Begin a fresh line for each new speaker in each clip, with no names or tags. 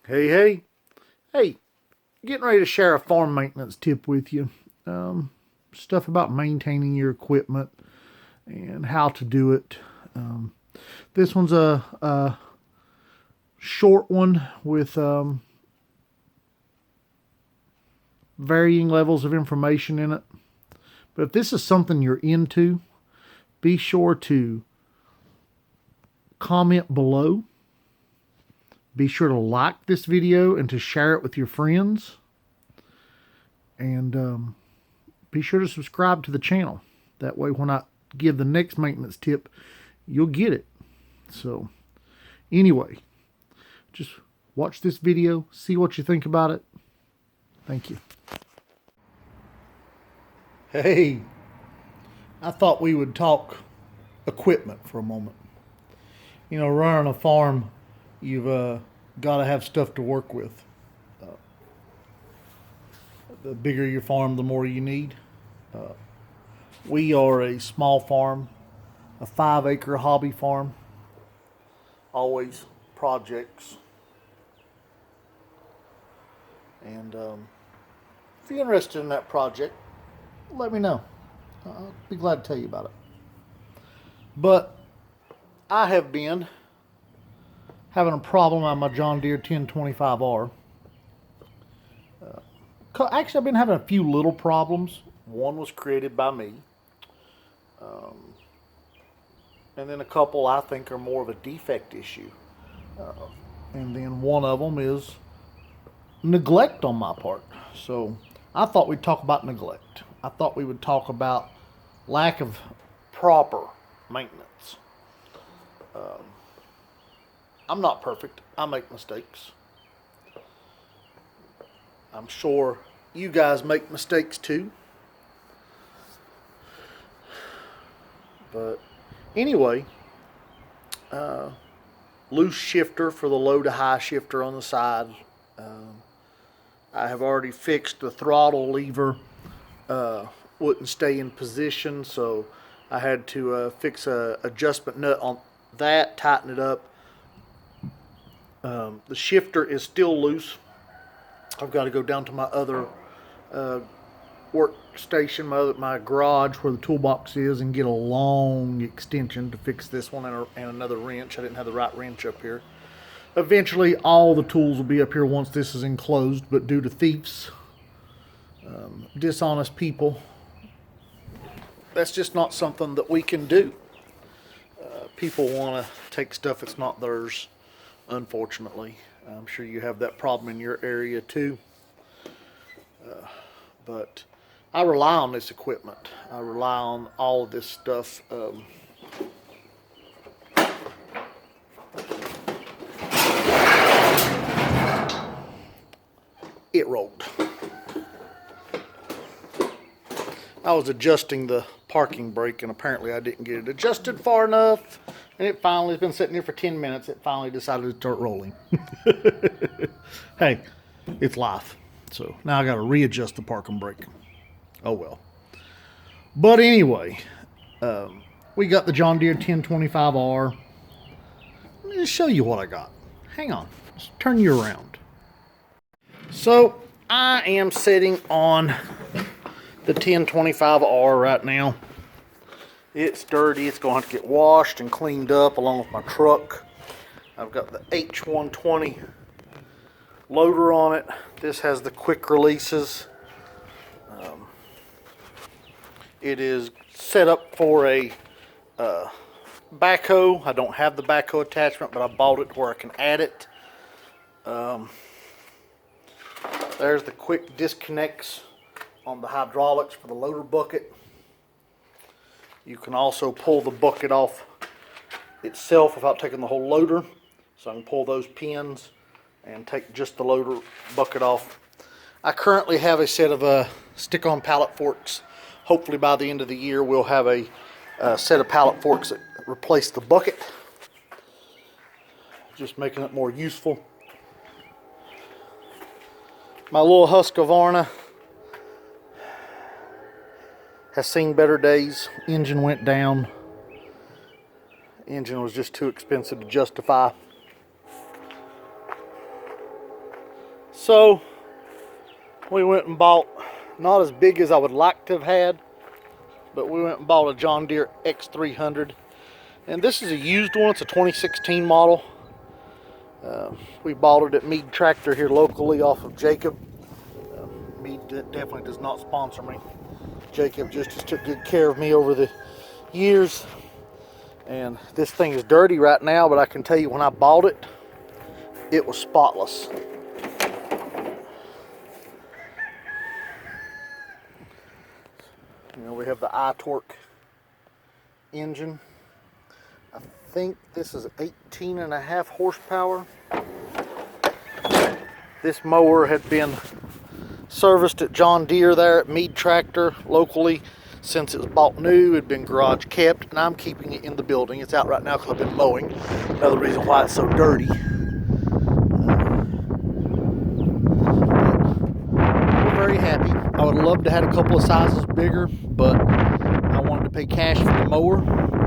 Hey, getting ready to share a farm maintenance tip with you. Stuff about maintaining your equipment and how to do it. This one's a short one with varying levels of information in it. But if this is something you're into, be sure to comment below. Be sure to like this video and to share it with your friends. And be sure to subscribe to the channel. That way when I give the next maintenance tip, you'll get it. So anyway, just watch this video, see what you think about it. Thank you. Hey, I thought we would talk equipment for a moment. You know, running a farm, you've got to have stuff to work with. The bigger your farm, the more you need. We are a small farm, a 5-acre hobby farm. Always projects. And if you're interested in that project, let me know. I'll be glad to tell you about it. But I have been having a problem on my John Deere 1025R. Actually, I've been having a few little problems. One was created by me. And then a couple I think are more of a defect issue. And then one of them is neglect on my part. So I thought we'd talk about neglect. I thought we would talk about lack of proper maintenance. I'm not perfect. I make mistakes. I'm sure you guys make mistakes too. But anyway, loose shifter for the low to high shifter on the side. I have already fixed the throttle lever. Wouldn't stay in position, so I had to fix a adjustment nut on that, tighten it up. The shifter is still loose. I've got to go down to my other workstation, my garage where the toolbox is, and get a long extension to fix this one and another wrench. I didn't have the right wrench up here. Eventually, all the tools will be up here once this is enclosed, but due to thieves, dishonest people, that's just not something that we can do. People want to take stuff that's not theirs, unfortunately. I'm sure you have that problem in your area too. But I rely on this equipment. I rely on all of this stuff. It rolled. I was adjusting the parking brake and apparently I didn't get it adjusted far enough, and it finally has been sitting here for 10 minutes. It finally decided to start rolling. Hey, it's life. So now I got to readjust the parking brake. Oh well. But anyway, we got the John Deere 1025R. Let me just show you what I got. Hang on. Let's turn you around. So I am sitting on the 1025R right now. It's dirty. It's going to have to get washed and cleaned up along with my truck. I've got the H120 loader on it. This has the quick releases. It is set up for a backhoe. I don't have the backhoe attachment, but I bought it where I can add it. There's the quick disconnects on the hydraulics for the loader bucket. You can also pull the bucket off itself without taking the whole loader. So I can pull those pins and take just the loader bucket off. I currently have a set of stick-on pallet forks. Hopefully by the end of the year we'll have a set of pallet forks that replace the bucket. Just making it more useful. My little Husqvarna has seen better days. Engine went down. Engine was just too expensive to justify. So we went and bought, not as big as I would like to have had, but we went and bought a John Deere X300. And this is a used one. It's a 2016 model. We bought it at Mead Tractor here locally off of Jacob. Mead definitely does not sponsor me. Jacob just took good care of me over the years. And this thing is dirty right now, but I can tell you when I bought it, it was spotless. You know, we have the iTorque engine. I think this is 18.5 horsepower. This mower had been serviced at John Deere there at Mead Tractor locally since it was bought new. It had been garage kept, and I'm keeping it in the building. It's out right now because I've been mowing. Another reason why it's so dirty. We're very happy. I would love to have had a couple of sizes bigger, but I wanted to pay cash for the mower,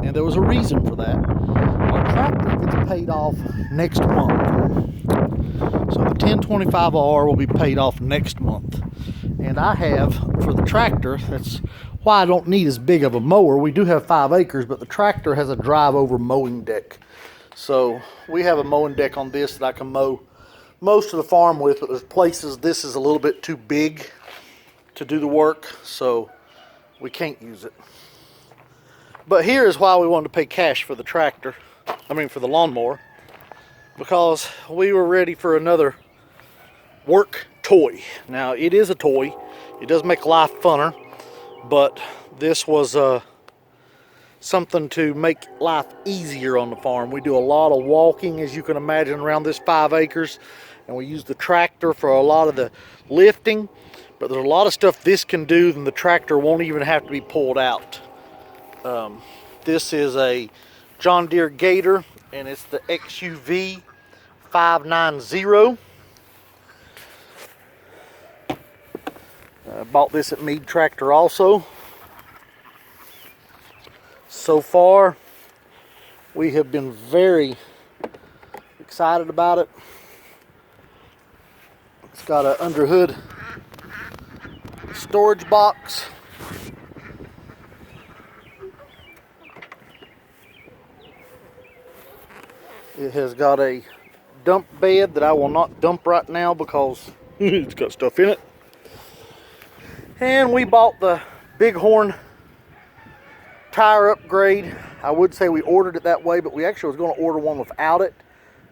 and there was a reason for that. Our tractor gets paid off next month. So the 1025R will be paid off next month. And I have, for the tractor, that's why I don't need as big of a mower. We do have 5 acres, but the tractor has a drive-over mowing deck. So we have a mowing deck on this that I can mow most of the farm with, but there's places this is a little bit too big to do the work, so we can't use it. But here is why we wanted to pay cash for the tractor, for the lawnmower, because we were ready for another work toy. Now, it is a toy. It does make life funner, but this was something to make life easier on the farm. We do a lot of walking, as you can imagine, around this 5 acres, and we use the tractor for a lot of the lifting, but there's a lot of stuff this can do, and the tractor won't even have to be pulled out. This is a John Deere Gator, and it's the XUV 590. Bought this at Mead Tractor also. So far, we have been very excited about it. It's got an underhood storage box. It has got a dump bed that I will not dump right now because it's got stuff in it. And we bought the Bighorn tire upgrade. I would say we ordered it that way, but we actually was going to order one without it.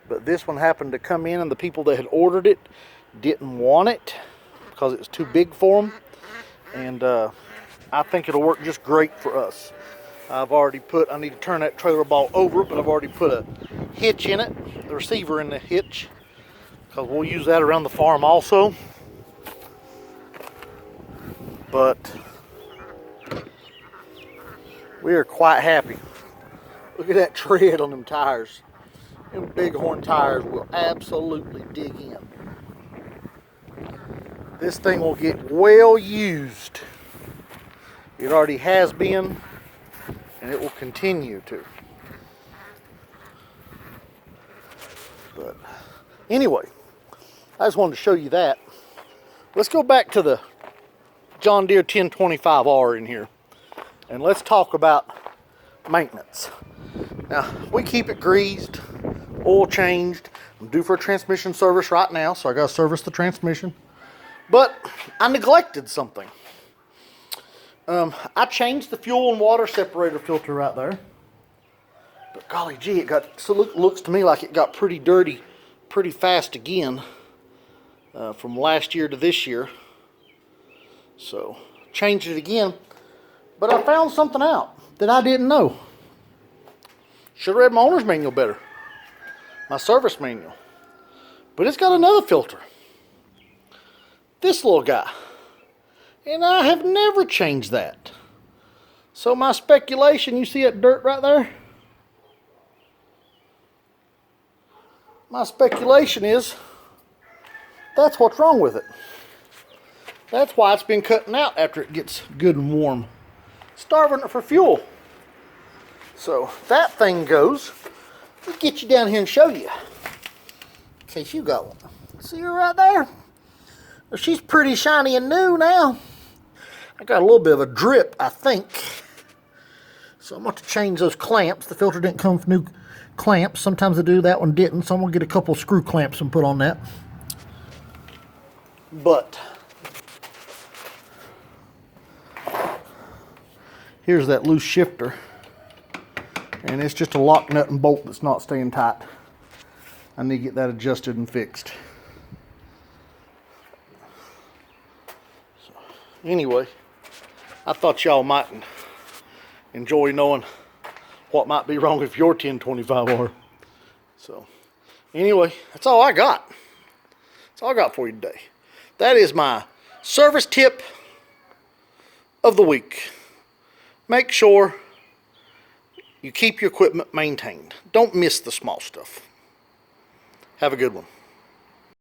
But this one happened to come in, and the people that had ordered it didn't want it because it was too big for them. And I think it'll work just great for us. I've already put, I need to turn that trailer ball over, but I've already put a hitch in it, the receiver in the hitch, because we'll use that around the farm also. But we are quite happy. Look at that tread on them tires. Them Bighorn tires will absolutely dig in. This thing will get well used. It already has been, and it will continue to. But anyway, I just wanted to show you that. Let's go back to the John Deere 1025R in here, and let's talk about maintenance. Now, we keep it greased, oil changed. I'm due for a transmission service right now, so I got to service the transmission. But I neglected something. I changed the fuel and water separator filter right there. But golly gee, it got, so looks to me like it got pretty dirty pretty fast again from last year to this year. So changed it again. But I found something out that I didn't know. Should have read my owner's manual better. My service manual. But it's got another filter. This little guy. And I have never changed that. So my speculation, you see that dirt right there? My speculation is that's what's wrong with it. That's why it's been cutting out after it gets good and warm. Starving it for fuel. So that thing goes. Let's get you down here and show you. In case you got one. See her right there? She's pretty shiny and new now. I got a little bit of a drip, I think. So I'm going to change those clamps. The filter didn't come with new clamps. Sometimes they do, that one didn't. So I'm going to get a couple screw clamps and put on that. But here's that loose shifter. And it's just a lock nut and bolt that's not staying tight. I need to get that adjusted and fixed. So, anyway, I thought y'all might enjoy knowing what might be wrong with your 1025R. So, anyway, that's all I got. That's all I got for you today. That is my service tip of the week. Make sure you keep your equipment maintained. Don't miss the small stuff. Have a good one.